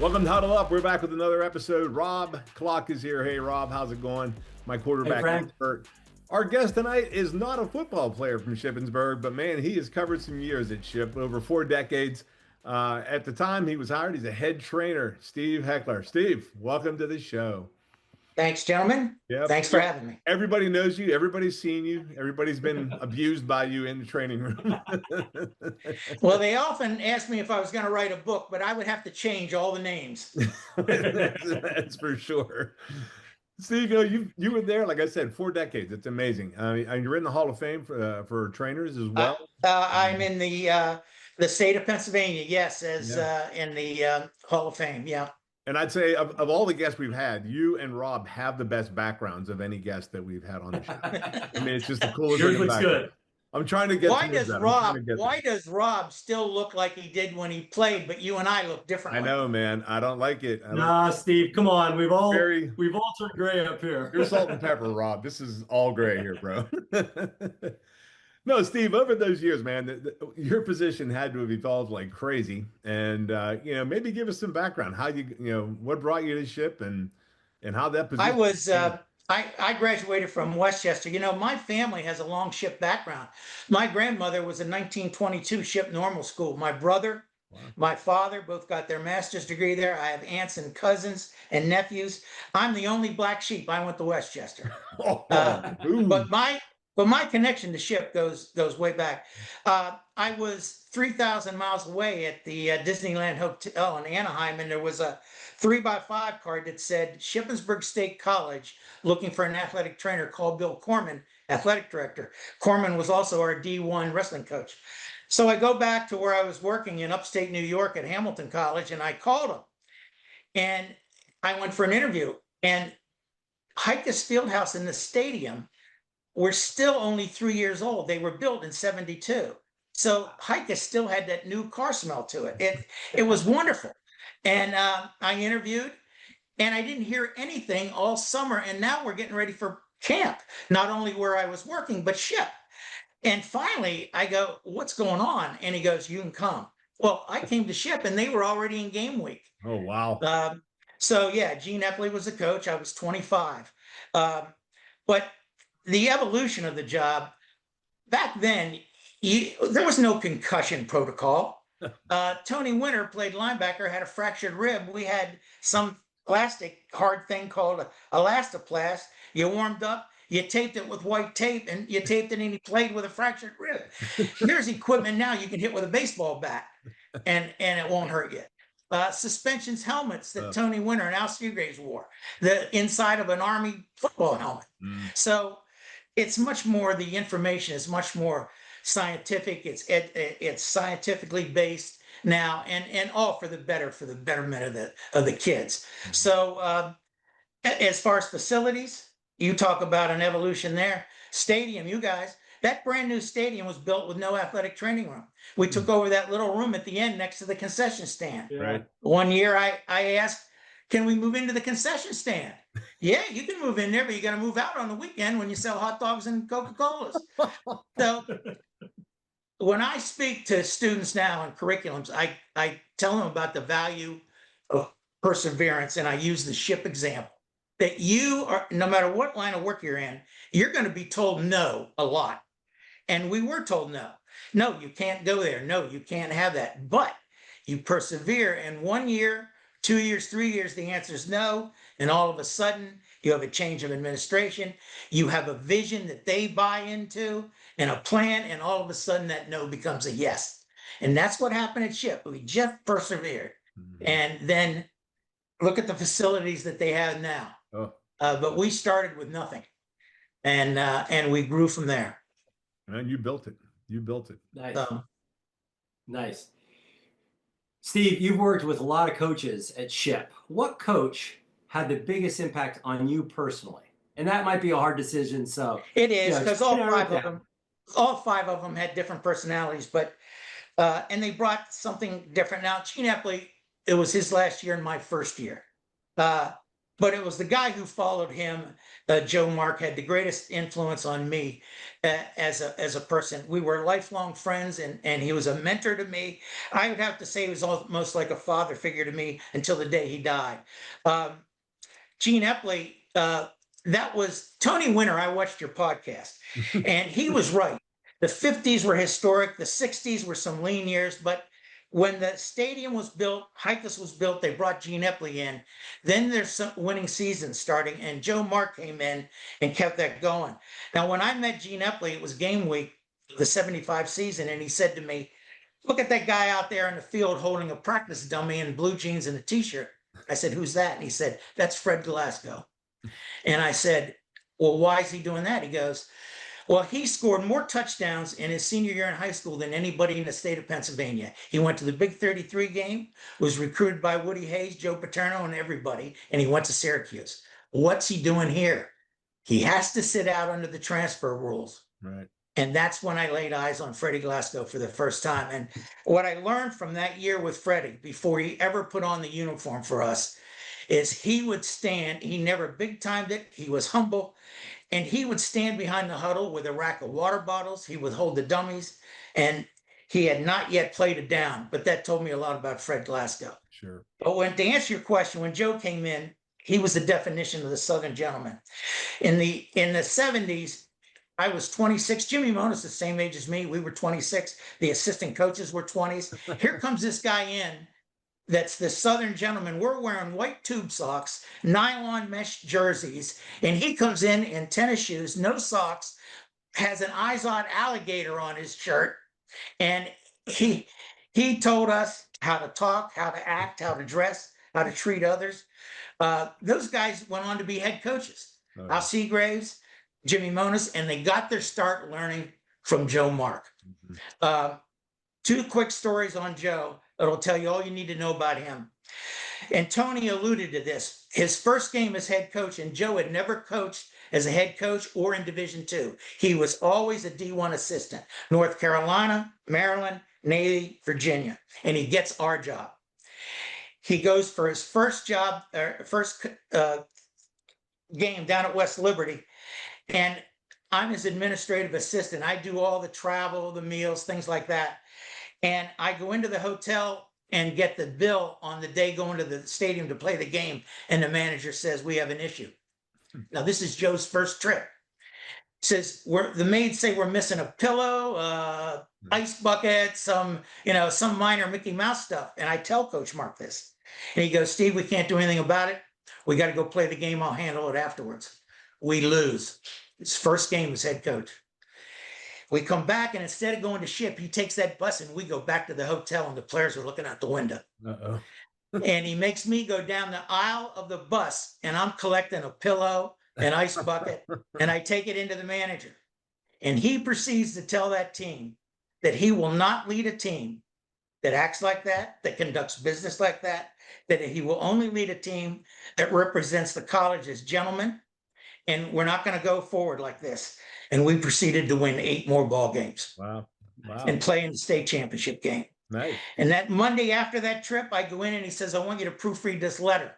Welcome to Huddle Up. We're back with another episode. Rob Clock is here. Hey, Rob, how's it going? My quarterback expert. Our guest tonight is not a football player from Shippensburg, but man, he has covered some years at Ship, over 4 decades. At the time he was hired, he's a head trainer, Steve Heckler. Steve, welcome to the show. Thanks, gentlemen. Yep. Thanks for having me. Everybody knows you. Everybody's seen you. Everybody's been abused by you in the training room. Well, they often ask me if I was going to write a book, but I would have to change all the names. That's for sure. Steve, you were there, like I said, 4 decades. It's amazing. You're in the Hall of Fame for trainers as well. I'm in the state of Pennsylvania, yes, as in the Hall of Fame. Yeah. And I'd say of all the guests we've had, you and Rob have the best backgrounds of any guest that we've had on the show. I mean, it's just the coolest. Yours looks good. I'm trying to get. Why does Rob still look like he did when he played, but you and I look differently? I know, man. I don't like it. Nah, Steve, come on. We've all turned gray up here. You're salt and pepper, Rob. This is all gray here, bro. No, Steve, over those years, man, your position had to have evolved like crazy. And, maybe give us some background, how what brought you to Ship and how that position. I graduated from Westchester. My family has a long Ship background. My grandmother was in 1922 Ship Normal School. My brother, my father, both got their master's degree there. I have aunts and cousins and nephews. I'm the only black sheep. I went to Westchester. But my connection to Ship goes way back. I was 3,000 miles away at the Disneyland Hotel in Anaheim, and there was a 3x5 card that said Shippensburg State College looking for an athletic trainer. Called Bill Corman, athletic director. Corman was also our D1 wrestling coach. So I go back to where I was working in upstate New York at Hamilton College, and I called him. And I went for an interview. And Heckler Fieldhouse in the stadium were still only 3 years old. They were built in 72. So Heckler still had that new car smell to it. It was wonderful. And I interviewed, and I didn't hear anything all summer. And now we're getting ready for camp, not only where I was working, but Ship. And finally, I go, what's going on? And he goes, you can come. Well, I came to Ship, and they were already in game week. Oh, wow. Gene Epley was the coach. I was 25. But the evolution of the job, back then, there was no concussion protocol. Tony Winter played linebacker, had a fractured rib. We had some plastic hard thing called elastoplast. You warmed up, you taped it with white tape, and you taped it, and he played with a fractured rib. Here's equipment now you can hit with a baseball bat, and it won't hurt you. Suspensions helmets that Tony Winter and Al Seagraves wore, the inside of an Army football helmet. So it's much more, the information is much more scientific. It's scientifically based now, and all for the betterment of the kids. So as far as facilities, you talk about an evolution there. Stadium, you guys, that brand new stadium was built with no athletic training room. We took over that little room at the end next to the concession stand. Right. One year I asked, can we move into the concession stand? Yeah, you can move in there, but you got to move out on the weekend when you sell hot dogs and Coca-Colas. So when I speak to students now in curriculums, I tell them about the value of perseverance, and I use the Ship example. That you are, no matter what line of work you're in, you're going to be told no a lot. And we were told no. No, you can't go there. No, you can't have that. But you persevere, and 1 year, 2 years, 3 years, the answer is no. And all of a sudden, you have a change of administration. You have a vision that they buy into and a plan, and all of a sudden that no becomes a yes. And that's what happened at Ship. We just persevered. And then look at the facilities that they have now. But we started with nothing, and we grew from there. And you built it. You built it. Nice. Nice. Steve, you've worked with a lot of coaches at Ship. What coach had the biggest impact on you personally? And that might be a hard decision. So it is, because all five of them had different personalities, but and they brought something different. Now, Gene Epley, it was his last year and my first year. but it was the guy who followed him, Joe Mark, had the greatest influence on me as a person. We were lifelong friends, and he was a mentor to me. I would have to say he was almost like a father figure to me until the day he died. Um, Gene Epley, that was Tony Winter. I watched your podcast, and he was right. The 50s were historic. The 60s were some lean years, but when the stadium was built, Heikles was built, they brought Gene Epley in. Then there's some winning seasons starting, and Joe Mark came in and kept that going. Now, when I met Gene Epley, it was game week, the 75 season, and he said to me, "Look at that guy out there in the field holding a practice dummy in blue jeans and a t-shirt." I said, "Who's that?" And he said, "That's Fred Glasgow." And I said, "Well, why is he doing that?" He goes, "Well, he scored more touchdowns in his senior year in high school than anybody in the state of Pennsylvania. He went to the Big 33 game, was recruited by Woody Hayes, Joe Paterno, and everybody, and he went to Syracuse. What's he doing here? He has to sit out under the transfer rules." Right. And that's when I laid eyes on Freddie Glasgow for the first time. And what I learned from that year with Freddie, before he ever put on the uniform for us, is he would stand, he never big timed it, he was humble, and he would stand behind the huddle with a rack of water bottles. He would hold the dummies, and he had not yet played it down. But that told me a lot about Fred Glasgow. Sure. But to answer your question, when Joe came in, he was the definition of the Southern gentleman. In the 70s, I was 26. Jimmy Monos, the same age as me. We were 26. The assistant coaches were 20s. Here comes this guy in that's the Southern gentleman. We're wearing white tube socks, nylon mesh jerseys, and he comes in tennis shoes, no socks, has an Izod alligator on his shirt, and he told us how to talk, how to act, how to dress, how to treat others. Those guys went on to be head coaches. Oh. Al Seagraves, Jimmy Monos, and they got their start learning from Joe Mark. Mm-hmm. Two quick stories on Joe that'll tell you all you need to know about him. And Tony alluded to this. His first game as head coach, and Joe had never coached as a head coach or in Division II. He was always a D1 assistant. North Carolina, Maryland, Navy, Virginia. And he gets our job. He goes for his first job, first game down at West Liberty. And I'm his administrative assistant. I do all the travel, the meals, things like that. And I go into the hotel and get the bill on the day going to the stadium to play the game. And the manager says, "We have an issue." Now, this is Joe's first trip. Says, the maids say we're missing a pillow, ice bucket, some minor Mickey Mouse stuff. And I tell Coach Mark this. And he goes, "Steve, we can't do anything about it. We got to go play the game. I'll handle it afterwards." We lose. His first game as head coach. We come back, and instead of going to Ship, he takes that bus, and we go back to the hotel, and the players are looking out the window. Uh-oh. And he makes me go down the aisle of the bus, and I'm collecting a pillow, an ice bucket, and I take it into the manager. And he proceeds to tell that team that he will not lead a team that acts like that conducts business like that he will only lead a team that represents the college as gentlemen, and we're not going to go forward like this. And we proceeded to win 8 more ball games. Wow. And play in the state championship game. Nice. And that Monday after that trip, I go in and he says, "I want you to proofread this letter."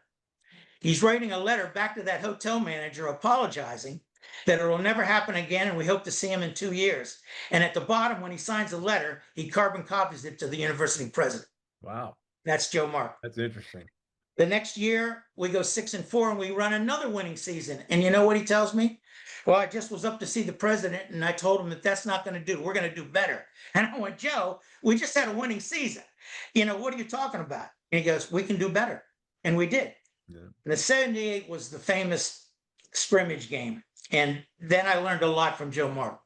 He's writing a letter back to that hotel manager apologizing that it will never happen again, and we hope to see him in 2 years. And at the bottom, when he signs the letter, he carbon copies it to the university president. Wow. That's Joe Mark. That's interesting. The next year, we go 6-4, and we run another winning season. And you know what he tells me? "Well, I just was up to see the president, and I told him that that's not going to do. We're going to do better." And I went, "Joe, we just had a winning season. What are you talking about?" And he goes, "We can do better." And we did. Yeah. And the 78 was the famous scrimmage game. And then I learned a lot from Joe Mark.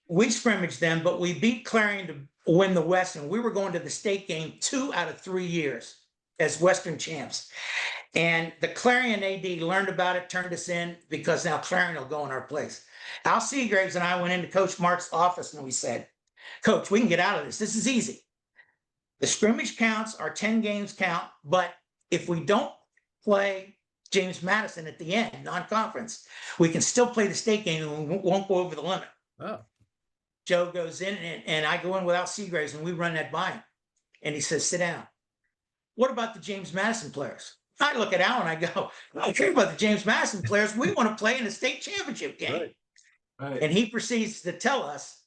We scrimmaged them, but we beat Clarion to win the West, and we were going to the state game 2 out of 3 years as Western champs. And the Clarion AD learned about it, turned us in, because now Clarion will go in our place. Al Seagraves and I went into Coach Mark's office, and we said, "Coach, we can get out of this. This is easy. The scrimmage counts, our 10 games count, but if we don't play James Madison at the end, non-conference, we can still play the state game and we won't go over the limit." Oh. Joe goes in, and I go in with Al Seagraves, and we run that by him. And he says, "Sit down. What about the James Madison players? I look at Al and I go, I don't care about the James Madison players. We want to play in the state championship game. Right. Right. And he proceeds to tell us,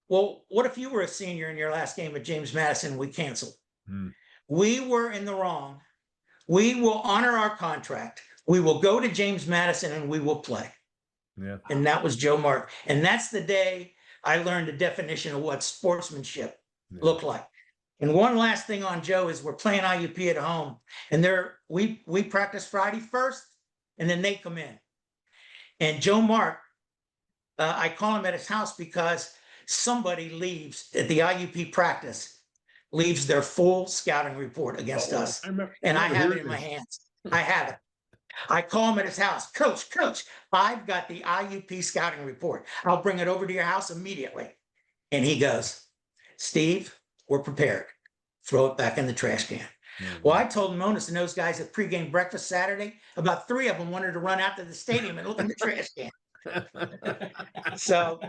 well, what if you were a senior in your last game at James Madison and we canceled? Hmm. We were in the wrong. We will honor our contract. We will go to James Madison and we will play. Yeah. And that was Joe Mark. And that's the day I learned the definition of what sportsmanship looked like. And one last thing on Joe is we're playing IUP at home, and we practice Friday first, and then they come in. And Joe Mark, I call him at his house because somebody leaves at the IUP practice, leaves their full scouting report against us. And I have it in my hands. I have it. I call him at his house. Coach, I've got the IUP scouting report. I'll bring it over to your house immediately. And he goes, Steve, we're prepared. Throw it back in the trash can. Mm-hmm. Well, I told Monis and those guys at pregame breakfast Saturday, about 3 of them wanted to run out to the stadium and look in the trash can. So,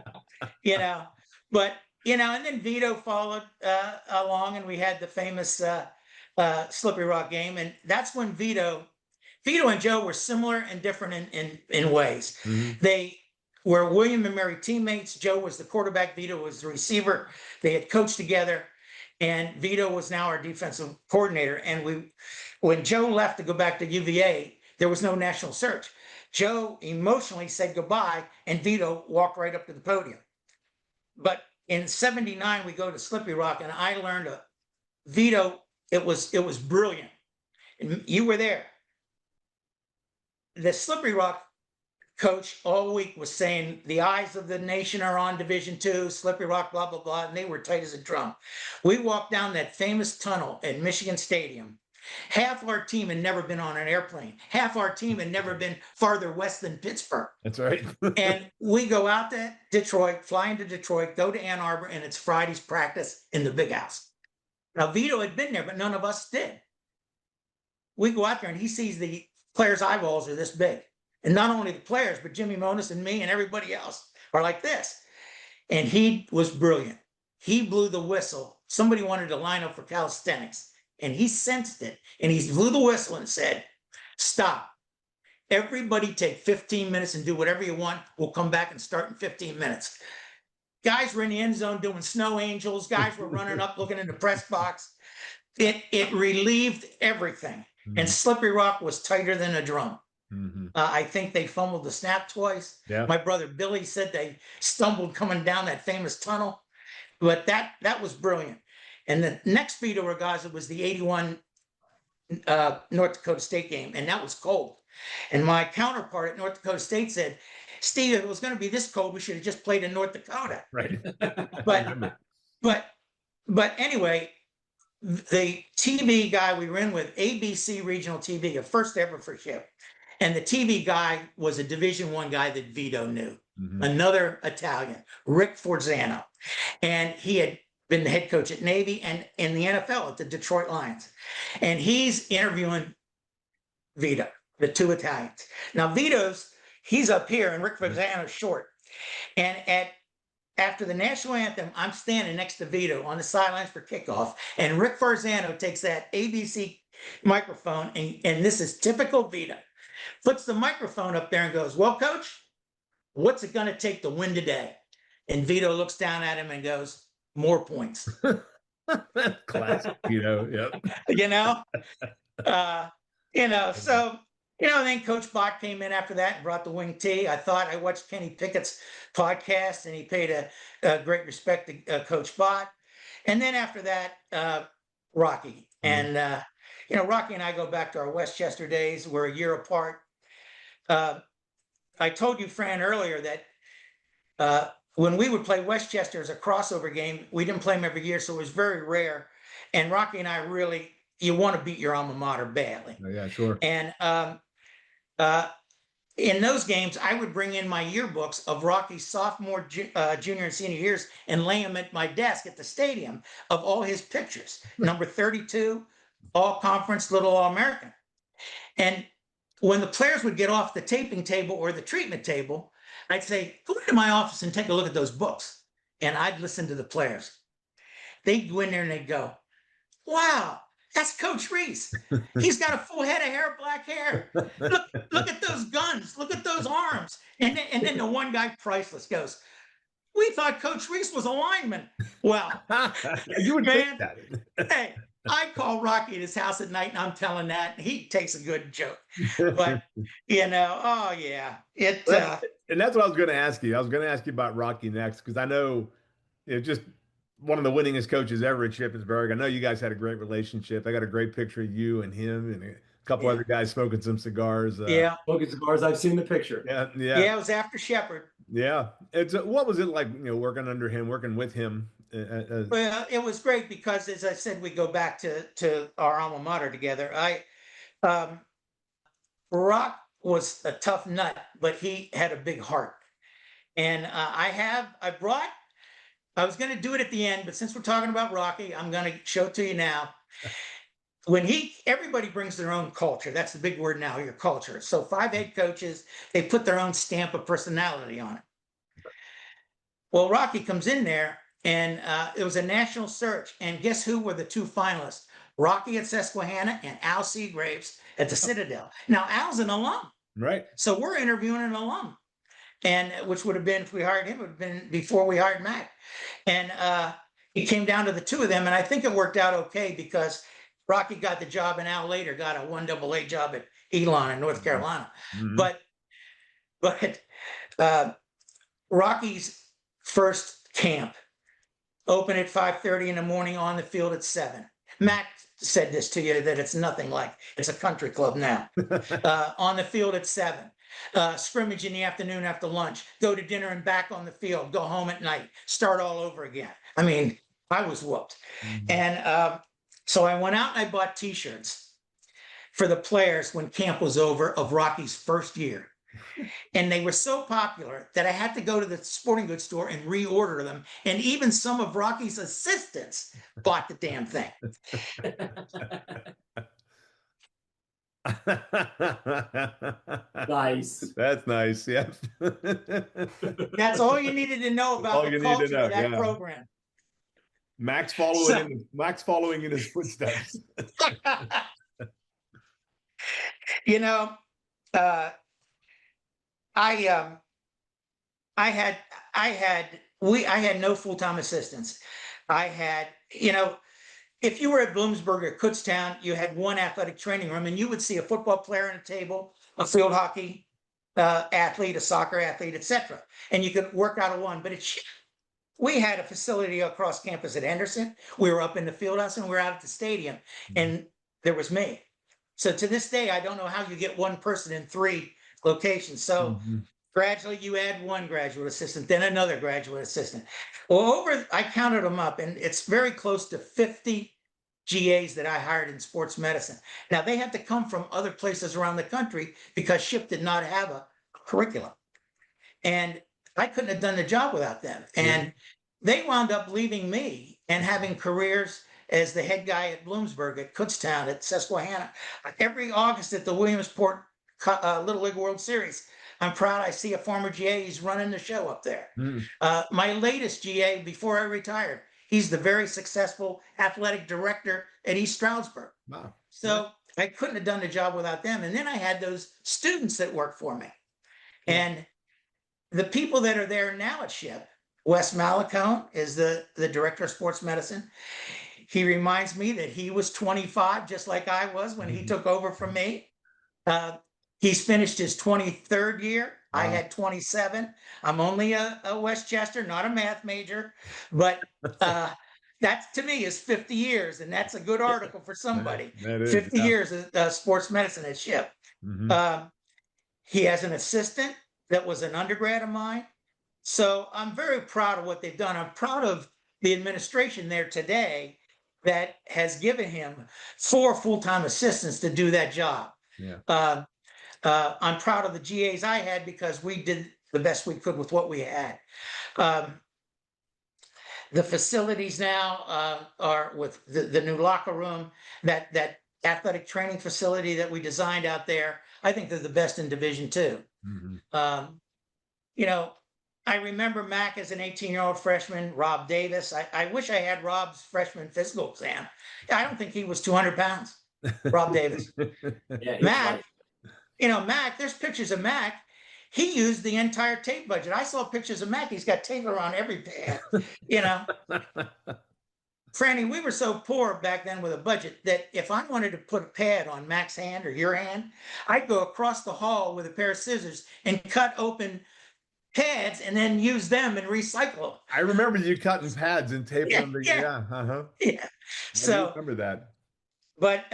but, and then Vito followed along, and we had the famous Slippery Rock game. And that's when Vito and Joe were similar and different in ways. Mm-hmm. They were William and Mary teammates. Joe was the quarterback. Vito was the receiver. They had coached together. And Vito was now our defensive coordinator. And when Joe left to go back to UVA, there was no national search. Joe emotionally said goodbye, and Vito walked right up to the podium. But in '79, we go to Slippery Rock, and I learned Vito. It was brilliant. And you were there. The Slippery Rock coach all week was saying the eyes of the nation are on Division II, Slippery Rock, blah, blah, blah, and they were tight as a drum. We walked down that famous tunnel at Michigan Stadium. Half our team had never been on an airplane. Half our team had never been farther west than Pittsburgh. That's right. And we go out to Detroit, fly into Detroit, go to Ann Arbor, and it's Friday's practice in the big house. Now, Vito had been there, but none of us did. We go out there, and he sees the players' eyeballs are this big. And not only the players, but Jimmy Monis and me and everybody else are like this. And he was brilliant. He blew the whistle. Somebody wanted to line up for calisthenics, and he sensed it. And he blew the whistle and said, stop. Everybody take 15 minutes and do whatever you want. We'll come back and start in 15 minutes. Guys were in the end zone doing snow angels. Guys were running up, looking in the press box. It relieved everything. Mm-hmm. And Slippery Rock was tighter than a drum. Mm-hmm. I think they fumbled the snap twice. Yeah. My brother Billy said they stumbled coming down that famous tunnel, but that was brilliant. And the next Vito Regatta was the '81 North Dakota State game, and that was cold. And my counterpart at North Dakota State said, "Steve, if it was going to be this cold, we should have just played in North Dakota." Right. but anyway, the TV guy we were in with, ABC Regional TV, a first ever for Ship. And the TV guy was a Division I guy that Vito knew, mm-hmm. Another Italian, Rick Forzano. And he had been the head coach at Navy and in the NFL at the Detroit Lions. And he's interviewing Vito, the two Italians. Now, he's up here and Rick Forzano's short. And after the national anthem, I'm standing next to Vito on the sidelines for kickoff. And Rick Forzano takes that ABC microphone, and this is typical Vito. Puts the microphone up there and goes, well, coach, what's it going to take to win today? And Vito looks down at him and goes, more points. Classic, yep. So, then Coach Bott came in after that and brought the wing tee. I watched Kenny Pickett's podcast, and he paid a great respect to Coach Bott. And then after that, Rocky. Mm-hmm. And, Rocky and I go back to our Westchester days. We're a year apart. I told you, Fran, earlier that when we would play Westchester as a crossover game, we didn't play them every year, so it was very rare. And Rocky and I you want to beat your alma mater badly. Oh, yeah, sure. And in those games, I would bring in my yearbooks of Rocky's sophomore, junior, and senior years and lay them at my desk at the stadium of all his pictures. Number 32, all conference, little all American. And when the players would get off the taping table or the treatment table, I'd say, go into my office and take a look at those books. And I'd listen to the players. They'd go in there and they'd go, wow, That's Coach Reese. He's got a full head of hair, black hair. Look at those guns. Look at those arms. And then the one guy, priceless, goes, we thought Coach Reese was a lineman. Well, You would think man, that. hey, I call Rocky at his house at night and I'm telling that. And he takes a good joke. But, oh, yeah. And that's what I was going to ask you. I was going to ask you about Rocky next because I know just one of the winningest coaches ever at Shippensburg. I know you guys had a great relationship. I got a great picture of you and him and a couple other guys smoking some cigars. Smoking cigars. I've seen the picture. Yeah, it was after Shepherd. Yeah. What was it like, working under him, working with him? Well, it was great because, as I said, we go back to our alma mater together. Rock was a tough nut, but he had a big heart. And I was going to do it at the end, but since we're talking about Rocky, I'm going to show it to you now. Everybody brings their own culture. That's the big word now, your culture. So 5 head coaches, they put their own stamp of personality on it. Well, Rocky comes in there and it was a national search. And guess who were the 2 finalists? Rocky at Susquehanna and Al Seagraves at the Citadel. Now, Al's an alum. Right. So we're interviewing an alum. And which would have been, if we hired him, it would have been before we hired Mac. And it came down to the 2 of them. And I think it worked out okay because Rocky got the job and Al later got a 1AA job at Elon in North Carolina. Mm-hmm. But Rocky's first camp opened at 5:30 in the morning, on the field at 7. Mac said this to you, that it's nothing like, it's a country club now. On the field at 7. Scrimmage in the afternoon after lunch, go to dinner and back on the field, go home at night, start all over again. I mean, I was whooped. Mm-hmm. And so I went out and I bought T-shirts for the players when camp was over of Rocky's first year. And they were so popular that I had to go to the sporting goods store and reorder them. And even some of Rocky's assistants bought the damn thing. Nice. That's nice. Yeah. That's all you needed to know about the culture of that program. Max following in his footsteps. I had no full-time assistants. I had, if you were at Bloomsburg or Kutztown, you had one athletic training room and you would see a football player on a table, a field hockey athlete, a soccer athlete, etc. And you could work out of one. But we had a facility across campus at Henderson. We were up in the field house and we were out at the stadium, and there was me. So to this day, I don't know how you get one person in 3 locations. So gradually you add one graduate assistant, then another graduate assistant. Well, I counted them up, and it's very close to 50 GAs that I hired in sports medicine. Now, they had to come from other places around the country because SHIP did not have a curriculum. And I couldn't have done the job without them. And they wound up leaving me and having careers as the head guy at Bloomsburg, at Kutztown, at Susquehanna. Every August at the Williamsport Little League World Series, I'm proud I see a former GA. He's running the show up there. My latest GA, before I retired, he's the very successful athletic director at East Stroudsburg. Wow. So I couldn't have done the job without them. And then I had those students that work for me. And the people that are there now at SHIP, Wes Malacone is the director of sports medicine. He reminds me that he was 25, just like I was when he took over from me. He's finished his 23rd year. Wow. I had 27. I'm only a Westchester, not a math major, but that to me is 50 years, and that's a good article for somebody. That is, 50 years of sports medicine at SHIP. He has an assistant that was an undergrad of mine. So I'm very proud of what they've done. I'm proud of the administration there today that has given him 4 full-time assistants to do that job. I'm proud of the GAs I had because we did the best we could with what we had. The facilities now are with the new locker room, that athletic training facility that we designed out there. I think they're the best in Division II. I remember Mac as an 18-year-old freshman, Rob Davis. I wish I had Rob's freshman physical exam. I don't think he was 200 pounds, Rob Davis. Yeah, he was Mac, light. Mac, there's pictures of Mac. He used the entire tape budget. I saw pictures of Mac. He's got tape around every pad. Franny, we were so poor back then with a budget that if I wanted to put a pad on Mac's hand or your hand, I'd go across the hall with a pair of scissors and cut open pads and then use them and recycle I remember you cutting pads and taping them. them. Yeah, Uh-huh. yeah. I do remember that. But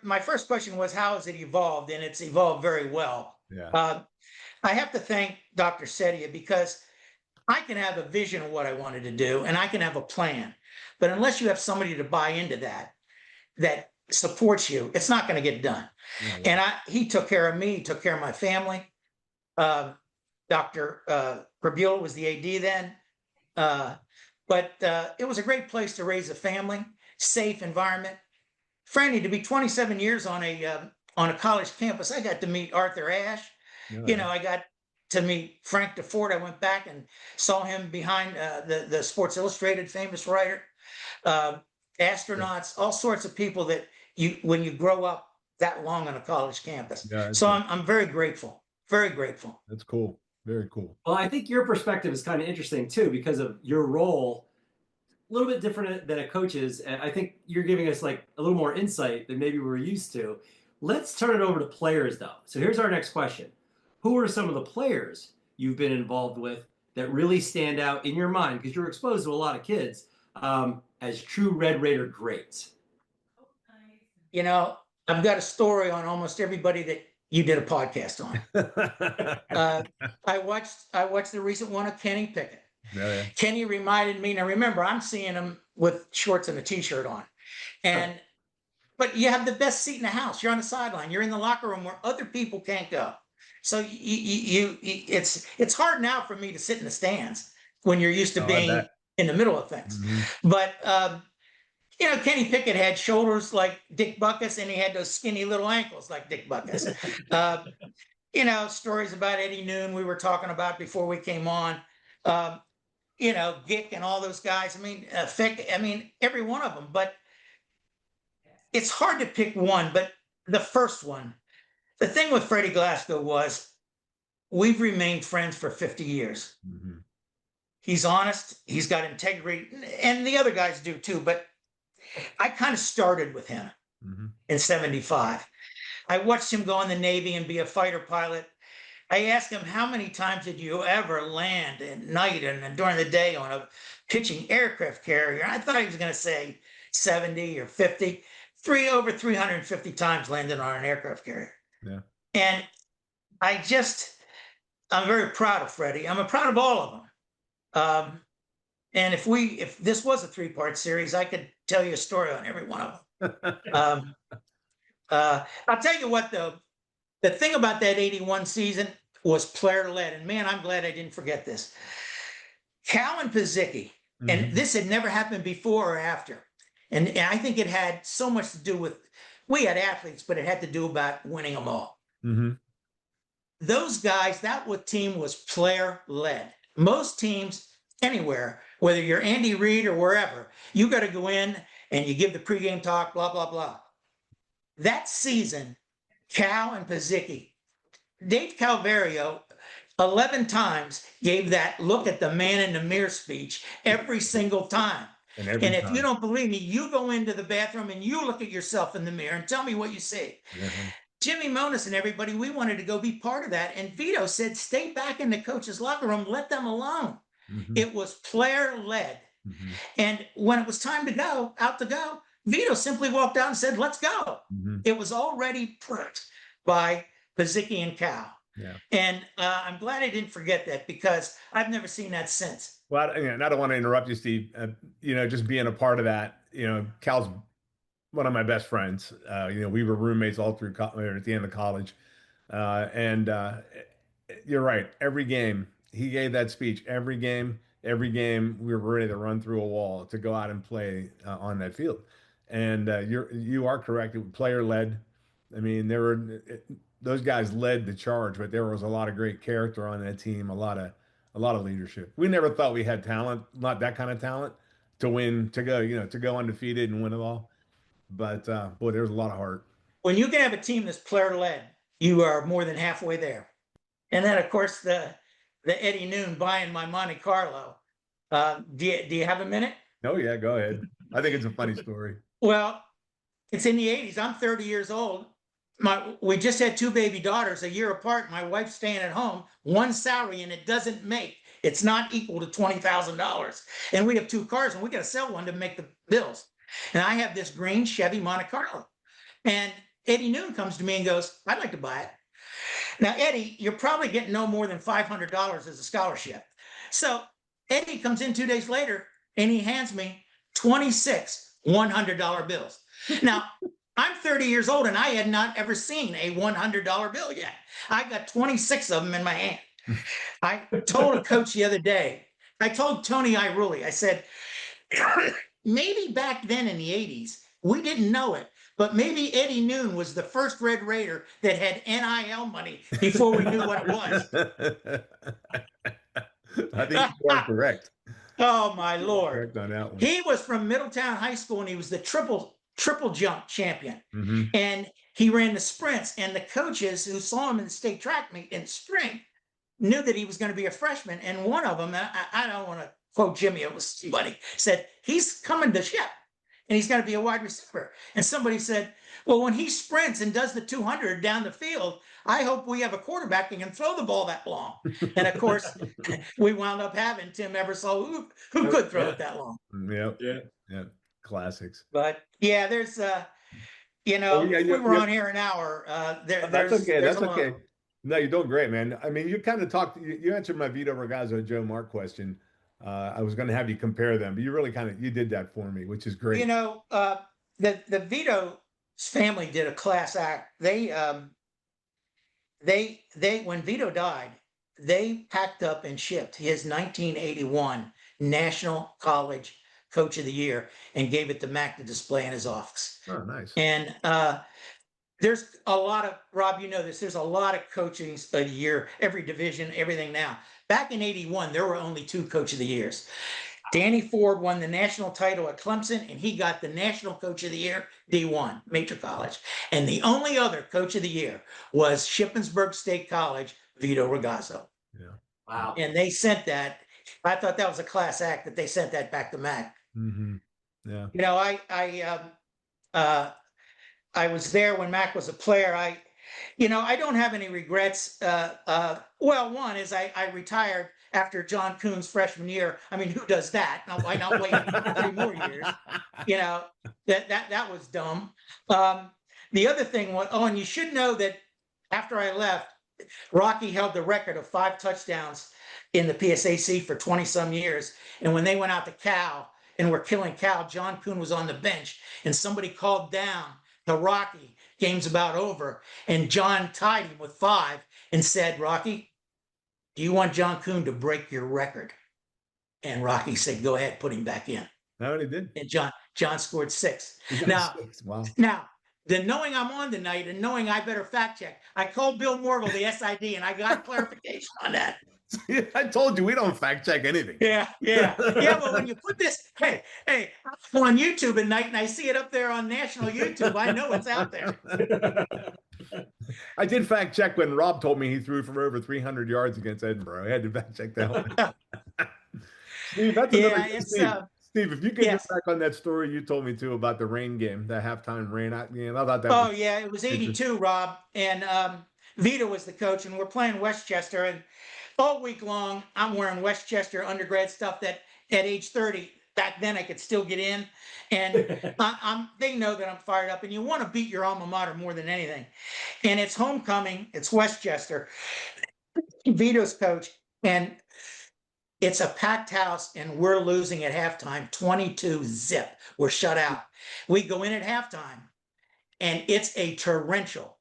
my first question was, how has it evolved? And it's evolved very well. Yeah. I have to thank Dr. Sedia because I can have a vision of what I wanted to do and I can have a plan. But unless you have somebody to buy into that supports you, it's not going to get done. Yeah. And he took care of me, he took care of my family. Dr. Prabula was the AD then. But it was a great place to raise a family, safe environment. Franny, to be 27 years on a college campus, I got to meet Arthur Ashe. Yeah. I got to meet Frank DeFord. I went back and saw him behind the Sports Illustrated famous writer, astronauts, all sorts of people that when you grow up that long on a college campus. Yeah, so I'm very grateful, very grateful. That's cool. Very cool. Well, I think your perspective is kind of interesting too, because of your role, a little bit different than a coach's. And I think you're giving us like a little more insight than maybe we're used to. Let's turn it over to players though. So here's our next question. Who are some of the players you've been involved with that really stand out in your mind? Because you're exposed to a lot of kids as true Red Raider greats. I've got a story on almost everybody that you did a podcast on. I watched the recent one of Kenny Pickett. Yeah. Kenny reminded me, now remember, I'm seeing him with shorts and a t-shirt on. But you have the best seat in the house. You're on the sideline. You're in the locker room where other people can't go. So it's hard now for me to sit in the stands when you're used to being in the middle of things. Mm-hmm. But Kenny Pickett had shoulders like Dick Butkus, and he had those skinny little ankles like Dick Butkus. Stories about Eddie Noon we were talking about before we came on. Gick and all those guys. Fick. Every one of them. But it's hard to pick one. But the first one, the thing with Freddie Glasgow was we've remained friends for 50 years. Mm-hmm. He's honest. He's got integrity, and the other guys do too. But I kind of started with him in '75. I watched him go in the Navy and be a fighter pilot. I asked him, how many times did you ever land at night and during the day on a pitching aircraft carrier? I thought he was going to say 70 or 50. Over 350 times landed on an aircraft carrier. Yeah. And I'm very proud of Freddie. I'm proud of all of them. And if this was a 3-part series, I could tell you a story on every one of them. I'll tell you what, though, the thing about that 81 season was player-led. And man, I'm glad I didn't forget this. Cal and Pizicki, and this had never happened before or after. And I think it had so much to do with, we had athletes, but it had to do about winning them all. Mm-hmm. Those guys, team was player-led. Most teams anywhere, whether you're Andy Reid or wherever, you got to go in and you give the pregame talk, blah, blah, blah. That season, Cal and Pizicki, Dave Calvario 11 times gave that look at the man in the mirror speech every single time. And if you don't believe me, you go into the bathroom and you look at yourself in the mirror and tell me what you see. Mm-hmm. Jimmy Monas and everybody, we wanted to go be part of that. And Vito said, stay back in the coach's locker room, let them alone. Mm-hmm. It was player-led. Mm-hmm. And when it was time to go, Vito simply walked out and said, let's go. Mm-hmm. It was already prepped by Pizicki and Cal. Yeah. And I'm glad I didn't forget that because I've never seen that since. Well, and I don't want to interrupt you, Steve. Just being a part of that, Cal's one of my best friends. We were roommates all through at the end of college. And you're right. Every game he gave that speech, every game we were ready to run through a wall to go out and play on that field. And you are correct. It was player led. Those guys led the charge, but there was a lot of great character on that team. A lot A lot of leadership. We never thought we had talent, not that kind of talent, to win, to go, to go undefeated and win it all. But boy, there's a lot of heart. When you can have a team that's player led, you are more than halfway there. And then, of course, the Eddie Noon buying my Monte Carlo. Do you have a minute? Oh yeah, go ahead. I think it's a funny story. Well, it's in the 80s. I'm 30 years old. We just had 2 baby daughters a year apart. My wife's staying at home, one salary, and it's not equal to $20,000. And we have 2 cars, and we got to sell one to make the bills. And I have this green Chevy Monte Carlo. And Eddie Noon comes to me and goes, I'd like to buy it. Now, Eddie, you're probably getting no more than $500 as a scholarship. So Eddie comes in 2 days later, and he hands me 26 $100 bills. Now, I'm 30 years old, and I had not ever seen a $100 bill yet. I got 26 of them in my hand. I told a coach the other day, I told Tony Iruli, I said, maybe back then in the 80s, we didn't know it, but maybe Eddie Noon was the first Red Raider that had NIL money before we knew what it was. I think you are correct. Oh, my Lord. Correct on that one. He was from Middletown High School, and he was the triple jump champion. Mm-hmm. And he ran the sprints, and the coaches who saw him in the state track meet in spring knew that he was going to be a freshman. And one of them, I don't want to quote Jimmy, it was somebody, said, he's coming to ship and he's going to be a wide receiver. And somebody said, well, when he sprints and does the 200 down the field, I hope we have a quarterback that can throw the ball that long. And of course, we wound up having Tim Ebersol, who could throw it that long. Yeah. Classics. But yeah, there's we were on here an hour. That's okay. That's okay. No, you're doing great, man. I mean, you kind of talked. You answered my Vito Ragazzo, Joe Mark question. I was going to have you compare them, but you really you did that for me, which is great. The Vito's family did a class act. They when Vito died, they packed up and shipped his 1981 National College Coach of the Year and gave it to Mac to display in his office. Oh, nice. And there's a lot of, Rob, there's a lot of coachings a year, every division, everything now. Back in 81, there were only 2 Coach of the Years. Danny Ford won the national title at Clemson, and he got the National Coach of the Year, D1, Major College. And the only other Coach of the Year was Shippensburg State College, Vito Ragazzo. Yeah. Wow. And they sent that. I thought that was a class act that they sent that back to Mac. Mm-hmm. Yeah. I was there when Mac was a player. I don't have any regrets. Well, one is I retired after John Kuhn's freshman year. I mean, who does that? Now, why not wait 3 more years? That was dumb. The other thing was, and you should know that after I left, Rocky held the record of 5 touchdowns in the PSAC for 20 some years. And when they went out to Cal and were killing Cal, John Kuhn was on the bench, and somebody called down to Rocky, game's about over, and John tied him with 5 and said, Rocky, do you want John Kuhn to break your record? And Rocky said, go ahead, put him back in. No, he did. And John scored 6. Wow. Now, the knowing I'm on tonight and knowing I better fact check, I called Bill Morgul, the SID, and I got clarification on that. I told you we don't fact check anything. Yeah. But when you put this, hey, I'm on YouTube at night and I see it up there on national YouTube, I know it's out there. I did fact check when Rob told me he threw for over 300 yards against Edinburgh. I had to fact check that one. Steve, that's another. Steve, if you could get back on that story you told me too about the rain game, the halftime rain. I thought that. It was 82, Rob, and Vito was the coach, and we're playing Westchester, and all week long I'm wearing Westchester undergrad stuff that at age 30, back then I could still get in, and they know that I'm fired up, and you want to beat your alma mater more than anything. And it's homecoming, it's Westchester, Vito's coach, and it's a packed house, and we're losing at halftime, 22-0. We're shut out. We go in at halftime, and it's a torrential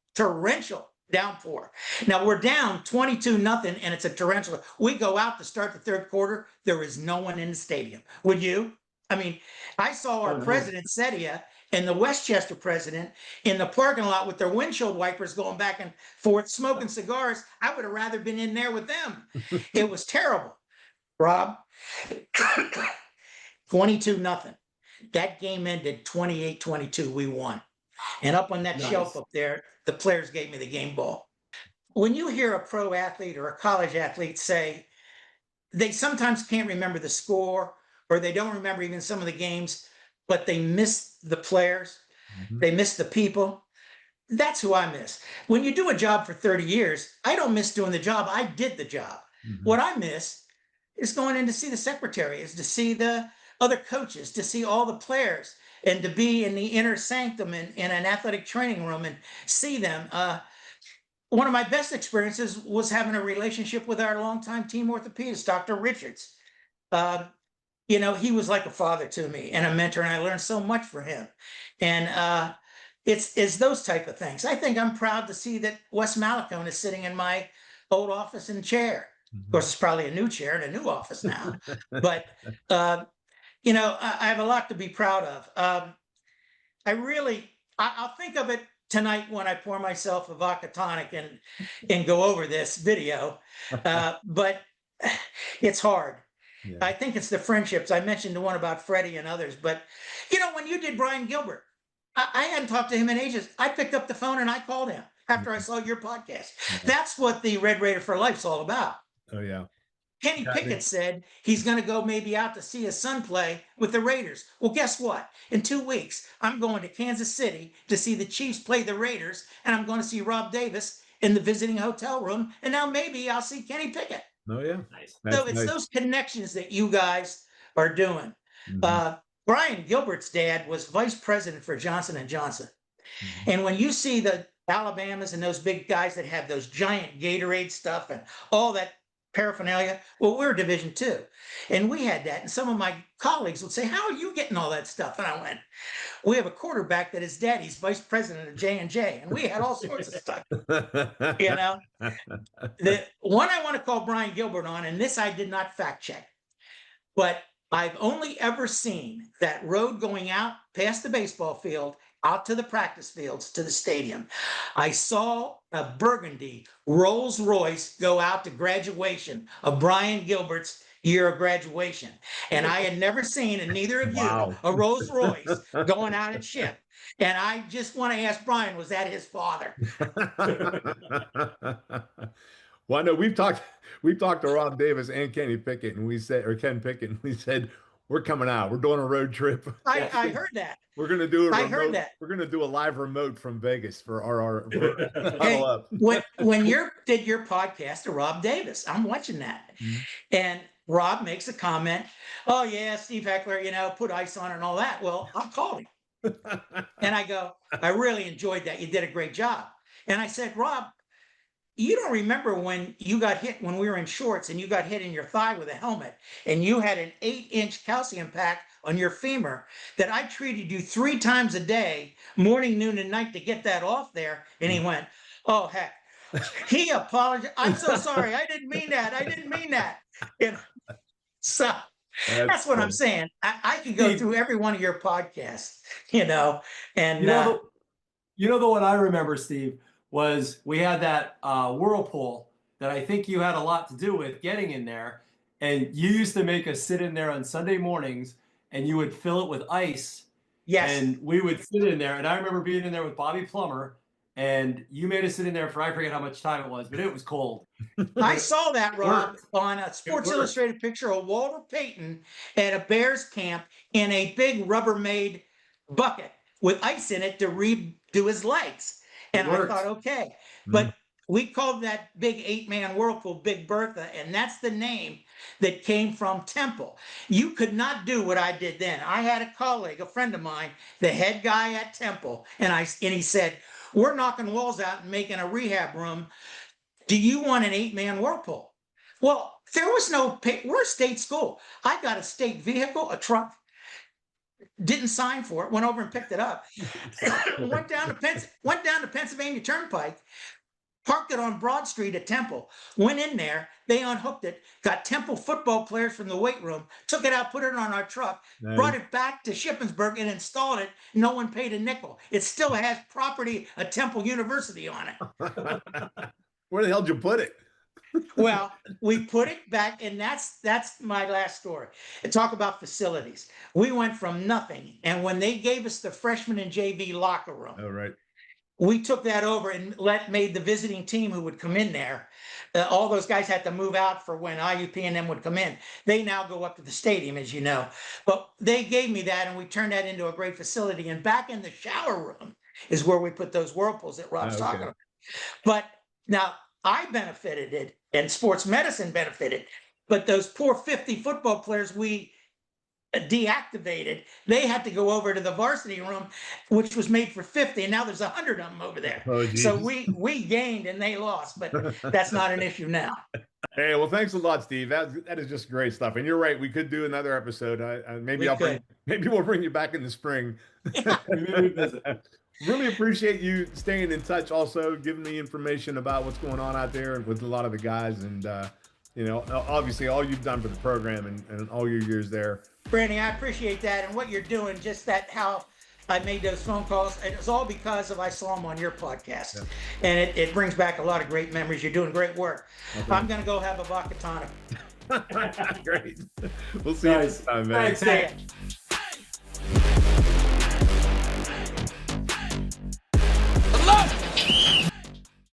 downpour. Now we're down 22-0, and it's a torrential. We go out to start the 3rd quarter. There is no one in the stadium. Would you? I mean, I saw our president, Sedia, and the Westchester president in the parking lot with their windshield wipers going back and forth, smoking cigars. I would have rather been in there with them. It was terrible. Rob, 22-0. That game ended 28-22. We won. And up on that shelf up there, the players gave me the game ball. When you hear a pro athlete or a college athlete say they sometimes can't remember the score or they don't remember even some of the games, but they miss the players, they miss the people. That's who I miss. When you do a job for 30 years, I don't miss doing the job. I did the job. What I miss is going in to see the secretary, is to see the other coaches, to see all the players, and to be in the inner sanctum in an athletic training room and see them. One of my best experiences was having a relationship with our longtime team orthopedist, Dr. Richards. He was like a father to me and a mentor, and I learned so much from him. And it's those type of things. I think I'm proud to see that Wes Malacone is sitting in my old office and chair. Of course, it's probably a new chair and a new office now. But, I have a lot to be proud of. I'll think of it tonight when I pour myself a vodka tonic and go over this video. But it's hard. Yeah. I think it's the friendships. I mentioned the one about Freddie and others. But, when you did Brian Gilbert, I hadn't talked to him in ages. I picked up the phone and I called him after I saw your podcast. Yeah. That's what the Red Raider for Life's all about. Oh, yeah. Kenny Pickett said he's going to go maybe out to see his son play with the Raiders. Well, guess what? In 2 weeks, I'm going to Kansas City to see the Chiefs play the Raiders, and I'm going to see Rob Davis in the visiting hotel room, and now maybe I'll see Kenny Pickett. Oh, yeah. Nice. So it's those connections that you guys are doing. Brian Gilbert's dad was vice president for Johnson & Johnson. And when you see the Alabamas and those big guys that have those giant Gatorade stuff and all that paraphernalia, well, we're Division II. And we had that. And some of my colleagues would say, how are you getting all that stuff? And I went, we have a quarterback that his daddy's vice president of J&J. And we had all sorts of stuff. The one I want to call Brian Gilbert on, and this I did not fact check, but I've only ever seen that road going out past the baseball field, out to the practice fields, to the stadium. I saw a burgundy Rolls Royce go out to graduation of Brian Gilbert's year of graduation. And I had never seen, and neither of you, a Rolls Royce going out at Ship. And I just want to ask Brian, was that his father? Well, I know we've talked to Rob Davis and Kenny Pickett, and Ken Pickett, and we said, we're coming out. We're doing a road trip. I heard that. We're going to do I heard that. We're going to do a live remote from Vegas for our hey, Huddle Up. when you did your podcast to Rob Davis, I'm watching that. And Rob makes a comment, oh, yeah, Steve Heckler, put ice on it and all that. Well, I called him. And I go, I really enjoyed that. You did a great job. And I said, Rob, you don't remember when you got hit when we were in shorts and you got hit in your thigh with a helmet and you had an 8-inch calcium pack on your femur that I treated you 3 times a day, morning, noon, and night to get that off there. And he went, oh, heck. He apologized. I'm so sorry. I didn't mean that. I didn't mean that. So that's what I'm saying. I can go through every one of your podcasts, and the one I remember, Steve, was we had that whirlpool that I think you had a lot to do with getting in there. And you used to make us sit in there on Sunday mornings and you would fill it with ice. Yes. And we would sit in there. And I remember being in there with Bobby Plummer and you made us sit in there for, I forget how much time it was, but it was cold. I saw that, Rob, on a Sports Illustrated picture of Walter Payton at a Bears camp in a big Rubbermaid bucket with ice in it to redo his legs. And I thought, okay, but we called that big 8-man whirlpool Big Bertha, and that's the name that came from Temple. You could not do what I did then. I had a colleague, a friend of mine, the head guy at Temple, and he said, we're knocking walls out and making a rehab room. Do you want an 8-man whirlpool? Well, there was no, we're a state school. I got a state vehicle, a truck, didn't sign for it, went over and picked it up, went down to Pennsylvania Turnpike, parked it on Broad Street at Temple, went in there, they unhooked it, got Temple football players from the weight room, took it out, put it on our truck, brought it back to Shippensburg and installed it. No one paid a nickel. It still has property of Temple University on it. Where the hell did you put it? Well, we put it back, and that's my last story. And talk about facilities. We went from nothing, and when they gave us the freshman and JV locker room, Oh, right. we took that over and made the visiting team who would come in there. All those guys had to move out for when IUP and them would come in. They now go up to the stadium, as you know. But they gave me that, and we turned that into a great facility. And back in the shower room is where we put those whirlpools that Rob's Okay. talking about. But now I benefited it, and sports medicine benefited. But those poor 50 football players we deactivated, they had to go over to the varsity room, which was made for 50, and now there's 100 of them over there. Oh, So geez. we gained and they lost, but that's not an issue now. Hey, well, thanks a lot, Steve. That is just great stuff. And you're right, we could do another episode. Maybe we'll bring you back in the spring. Really appreciate you staying in touch. Also, giving me information about what's going on out there with a lot of the guys, and obviously all you've done for the program and all your years there. Brandy, I appreciate that, and what you're doing. Just that how I made those phone calls, and it's all because of I saw them on your podcast, and it brings back a lot of great memories. You're doing great work. Okay. I'm gonna go have a vodka tonic. Great. We'll see you next time, man. Thanks.